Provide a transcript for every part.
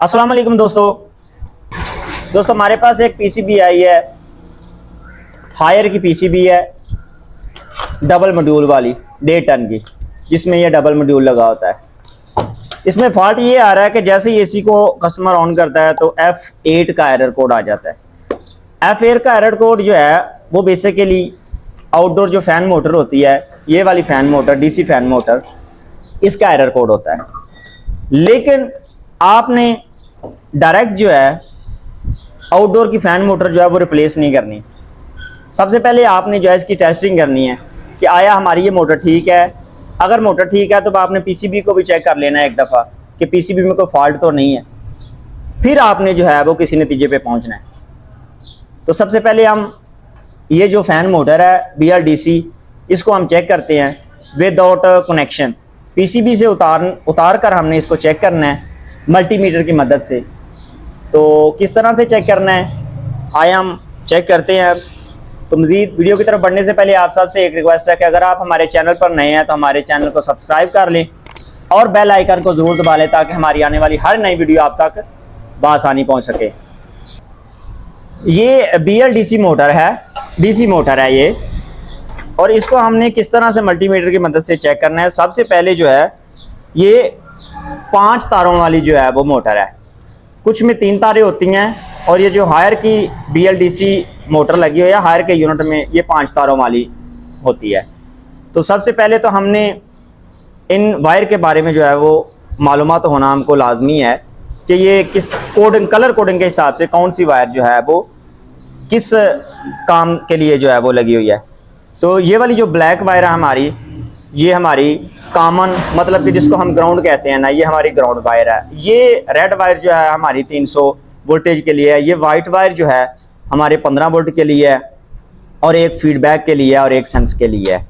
अस्सलाम वालेकुम दोस्तों हमारे पास एक पीसीबी आई है, हायर की पीसीबी है, डबल मॉड्यूल वाली 1.5 टन की, जिसमें ये डबल मॉड्यूल लगा होता है। इसमें फॉल्ट ये आ रहा है कि जैसे ही एसी को कस्टमर ऑन करता है तो F8 का एरर कोड आ जाता है। F8 का एरर कोड जो है वो बेसिकली आउटडोर जो फैन मोटर होती है, ये वाली fan motor, DC fan motor, इसका एरर कोड होता है। लेकिन आपने डायरेक्ट जो है आउटडोर की फैन मोटर जो है वो रिप्लेस नहीं करनी। सबसे पहले आपने जो है इसकी टेस्टिंग करनी है कि आया हमारी ये मोटर ठीक है। अगर मोटर ठीक है तो आपने पीसीबी को भी चेक कर लेना है एक दफ़ा कि पीसीबी में कोई फॉल्ट तो नहीं है। फिर आपने जो है वो किसी नतीजे पे पहुंचना है। तो सबसे पहले हम ये जो फैन मोटर है BLDC, इसको हम चेक करते हैं विदाउट कनेक्शन। पीसीबी से उतार कर हमने इसको चेक करना है मल्टीमीटर की मदद से। तो किस तरह से चेक करना है आइए हम चेक करते हैं। तो मज़ीद वीडियो की तरफ बढ़ने से पहले आप सबसे एक रिक्वेस्ट है कि अगर आप हमारे चैनल पर नए हैं तो हमारे चैनल को सब्सक्राइब कर लें और बेल आइकन को ज़रूर दबा लें ताकि हमारी आने वाली हर नई वीडियो आप तक बआसानी पहुंच सके। ये BLDC मोटर है, DC मोटर है ये, और इसको हमने किस तरह से मल्टीमीटर की मदद से चेक करना है। सबसे पहले जो है ये 5 तारों वाली जो है वो मोटर है, कुछ में 3 तारें होती हैं, और ये जो हायर की BLDC मोटर लगी हुई है हायर के यूनिट में ये 5 तारों वाली होती है। तो सबसे पहले तो हमने इन वायर के बारे में जो है वो मालूमात होना हमको लाजमी है कि ये किस कोडिंग, कलर कोडिंग के हिसाब से कौन सी वायर जो है वो किस काम के लिए जो है वो लगी हुई है। तो ये वाली जो ब्लैक वायर है हमारी, ये हमारी कॉमन, मतलब कि जिसको हम ग्राउंड कहते हैं ना, ये हमारी ग्राउंड वायर है। ये रेड वायर जो है हमारी 300 वोल्टेज के लिए है। ये वाइट वायर जो है हमारे 15 वोल्ट के लिए है, और एक फीडबैक के लिए और एक सेंस के लिए है।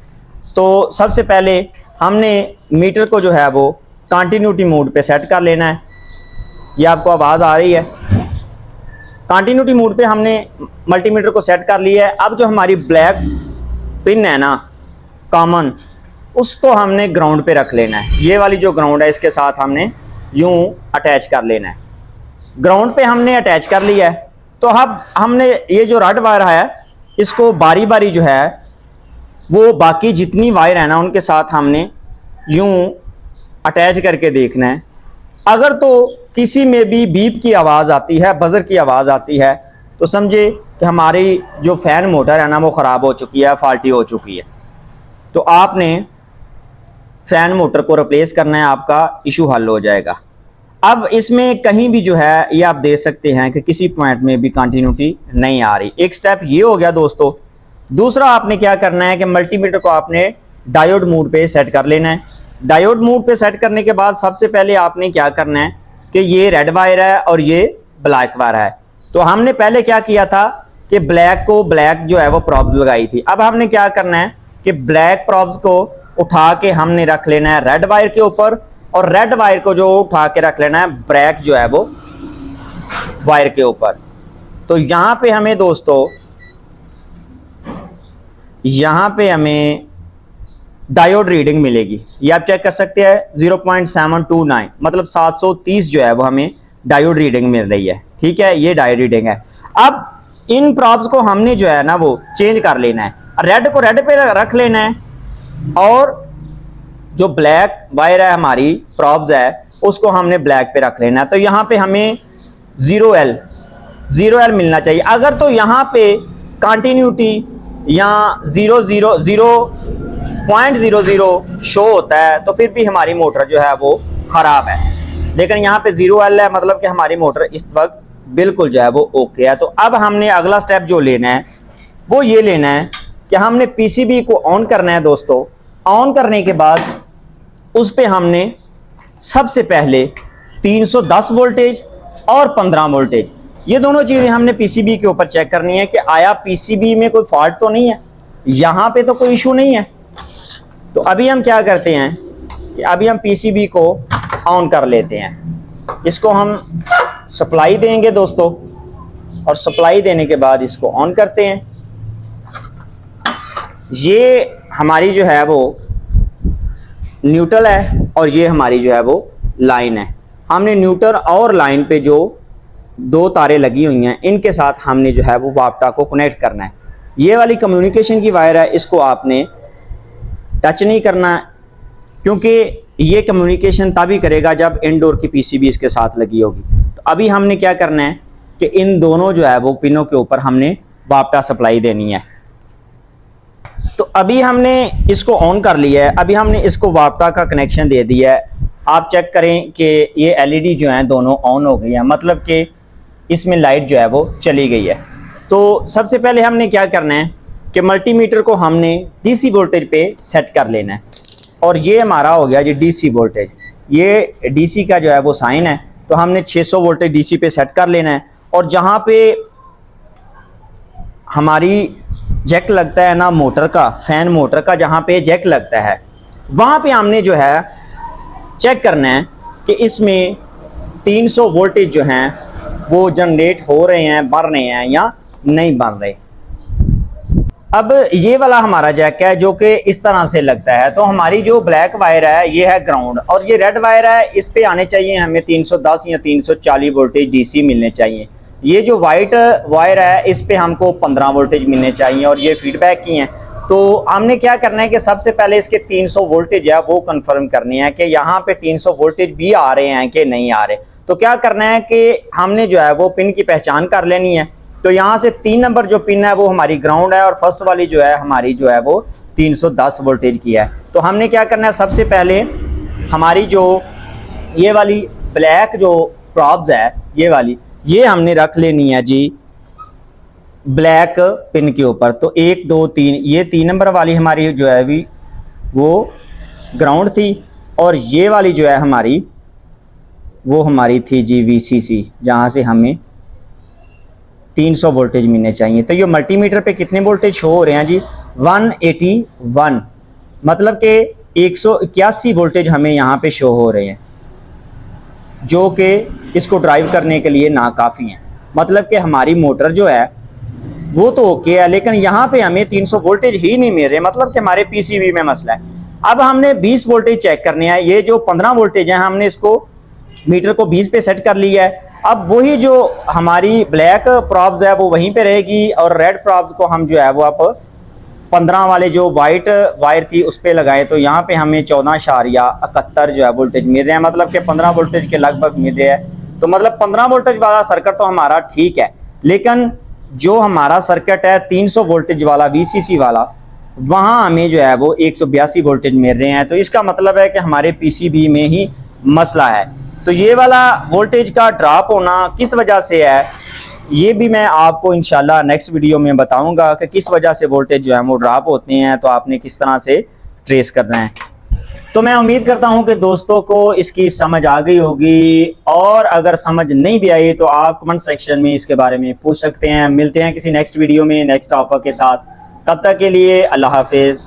तो सबसे पहले हमने मीटर को जो है वो कंटिन्यूटी मोड पे सेट कर लेना है। ये आपको आवाज़ आ रही है। कंटिन्यूटी मोड पे हमने मल्टीमीटर को सेट कर लिया है। अब जो हमारी ब्लैक पिन है ना कॉमन, उसको हमने ग्राउंड पे रख लेना है। ये वाली जो ग्राउंड है इसके साथ हमने यूं अटैच कर लेना है। ग्राउंड पे हमने अटैच कर लिया है। तो अब हमने ये जो रेड वायर है इसको बारी बारी जो है वो बाकी जितनी वायर है ना उनके साथ हमने यूं अटैच करके देखना है। अगर तो किसी में भी बीप की आवाज़ आती है, बजर की आवाज़ आती है, तो समझे कि हमारी जो फैन मोटर है ना वो ख़राब हो चुकी है, फॉल्टी हो चुकी है। तो आपने फैन मोटर को रिप्लेस करना है, आपका इशू हल हो जाएगा। अब इसमें कहीं भी जो है ये आप देख सकते हैं कि किसी पॉइंट में भी कंटिन्यूटी नहीं आ रही। एक स्टेप ये हो गया दोस्तों। दूसरा आपने क्या करना है कि मल्टीमीटर को आपने डायोड मोड पे सेट कर लेना है। डायोड मोड पे सेट करने के बाद सबसे पहले आपने क्या करना है कि ये रेड वायर है और ये ब्लैक वायर है। तो हमने पहले क्या किया था कि ब्लैक जो है वो प्रॉब्स लगाई थी। अब हमने क्या करना है कि ब्लैक प्रॉब्स को उठा के हमने रख लेना है रेड वायर के ऊपर, और रेड वायर को जो उठा के रख लेना है ब्लैक जो है वो वायर के ऊपर। तो यहां पे हमें दोस्तों, यहां पे हमें डायोड रीडिंग मिलेगी। ये आप चेक कर सकते हैं 0.729, मतलब 730 जो है वो हमें डायोड रीडिंग मिल रही है। ठीक है, ये डायोड रीडिंग है। अब इन प्रॉब्स को हमने जो है ना वो चेंज कर लेना है। रेड को रेड पे रख लेना है, और जो ब्लैक वायर है हमारी प्रॉब्स है उसको हमने ब्लैक पे रख लेना है। तो यहाँ पे हमें 0L मिलना चाहिए। अगर तो यहाँ पे कंटिन्यूटी या 0.00 शो होता है तो फिर भी हमारी मोटर जो है वो ख़राब है। लेकिन यहाँ पे 0L है, मतलब कि हमारी मोटर इस वक्त बिल्कुल जो है वो ओके है। तो अब हमने अगला स्टेप जो लेना है वो ये लेना है कि हमने पीसीबी को ऑन करना है दोस्तों। ऑन करने के बाद उस पे हमने सबसे पहले 310 वोल्टेज और 15 वोल्टेज, ये दोनों चीज़ें हमने पीसीबी के ऊपर चेक करनी है कि आया पीसीबी में कोई फॉल्ट तो नहीं है, यहाँ पे तो कोई इशू नहीं है। तो अभी हम क्या करते हैं कि अभी हम पीसीबी को ऑन कर लेते हैं। इसको हम सप्लाई देंगे दोस्तों, और सप्लाई देने के बाद इसको ऑन करते हैं। ये हमारी जो है वो न्यूट्रल है और ये हमारी जो है वो लाइन है। हमने न्यूट्रल और लाइन पे जो दो तारें लगी हुई हैं इनके साथ हमने जो है वो वापटा को कनेक्ट करना है। ये वाली कम्युनिकेशन की वायर है, इसको आपने टच नहीं करना, क्योंकि ये कम्युनिकेशन तभी करेगा जब इनडोर की पीसीबी इसके साथ लगी होगी। तो अभी हमने क्या करना है कि इन दोनों जो है वो पिनों के ऊपर हमने वापटा सप्लाई देनी है। तो अभी हमने इसको ऑन कर लिया है, अभी हमने इसको वापटा का कनेक्शन दे दिया है। आप चेक करें कि ये एलईडी जो है दोनों ऑन हो गई है, मतलब कि इसमें लाइट जो है वो चली गई है। तो सबसे पहले हमने क्या करना है कि मल्टीमीटर को हमने डीसी वोल्टेज पे सेट कर लेना है, और ये हमारा हो गया जी डीसी वोल्टेज। ये डीसी का जो है वो साइन है, तो हमने 600 वोल्टेज डीसी पे सेट कर लेना है। और जहाँ पे हमारी जैक लगता है ना मोटर का, फैन मोटर का जहाँ पे जैक लगता है, वहाँ पे हमने जो है चेक करना है कि इसमें 300 वोल्टेज जो हैं वो जनरेट हो रहे हैं, बढ़ रहे हैं या नहीं बढ़ रहे। अब ये वाला हमारा जैक है जो कि इस तरह से लगता है, तो हमारी जो ब्लैक वायर है ये है ग्राउंड, और ये रेड वायर है इस पे आने चाहिए हमें 310 या 340 वोल्टेज डीसी मिलने चाहिए। ये जो वाइट वायर है इस पे हमको 15 वोल्टेज मिलने चाहिए, और ये फीडबैक की हैं। तो हमने क्या करना है कि सबसे पहले इसके 300 वोल्टेज है वो कंफर्म करनी है कि यहाँ पे 300 वोल्टेज भी आ रहे हैं कि नहीं आ रहे। तो क्या करना है कि हमने जो है वो पिन की पहचान कर लेनी है। तो यहाँ से 3 नंबर जो पिन है वो हमारी ग्राउंड है, और फर्स्ट वाली जो है हमारी जो है वो 310 वोल्टेज की है। तो हमने क्या करना है, सबसे पहले हमारी जो ये वाली ब्लैक जो प्रॉब्स है ये वाली, ये हमने रख लेनी है जी ब्लैक पिन के ऊपर। तो 1 2 3, ये 3 नंबर वाली हमारी जो है भी वो ग्राउंड थी, और ये वाली जो है हमारी वो हमारी थी जी वीसीसी, जहाँ से हमें 300 वोल्टेज मिलने चाहिए। तो ये मल्टीमीटर पे कितने वोल्टेज शो हो रहे हैं जी 181, मतलब कि 181 वोल्टेज हमें यहाँ पे शो हो रहे हैं, जो कि इसको ड्राइव करने के लिए नाकाफ़ी हैं। मतलब कि हमारी मोटर जो है वो तो ओके है, लेकिन यहाँ पे हमें 300 वोल्टेज ही नहीं मिल रहे, मतलब कि हमारे पीसीबी में मसला है। अब हमने 20 वोल्टेज चेक करने हैं। ये जो 15 वोल्टेज है हमने इसको मीटर को 20 पे सेट कर लिया है। अब वही जो हमारी ब्लैक प्रॉब्स है वो वहीं पे रहेगी, और रेड प्रॉब्स को हम जो है वो अब 15 वाले जो वाइट वायर थी उस पर लगाएं। तो यहाँ पे हमें 14.71 जो है वोल्टेज मिल रहे हैं, मतलब कि 15 वोल्टेज के लगभग मिल रहे हैं। तो मतलब 15 वोल्टेज वाला सर्किट तो हमारा ठीक है, लेकिन जो हमारा सर्किट है 300 वोल्टेज वाला वीसीसी वाला, वहाँ हमें जो है वो 182 वोल्टेज मिल रहे हैं। तो इसका मतलब है कि हमारे पीसीबी में ही मसला है। तो ये वाला वोल्टेज का ड्रॉप होना किस वजह से है, ये भी मैं आपको इंशाल्लाह नेक्स्ट वीडियो में बताऊंगा कि किस वजह से वोल्टेज जो है वो ड्रॉप होते हैं, तो आपने किस तरह से ट्रेस करना है। तो मैं उम्मीद करता हूं कि दोस्तों को इसकी समझ आ गई होगी, और अगर समझ नहीं भी आई तो आप कमेंट सेक्शन में इसके बारे में पूछ सकते हैं। मिलते हैं किसी नेक्स्ट वीडियो में नेक्स्ट टॉपिक के साथ, तब तक के लिए अल्लाह हाफिज़।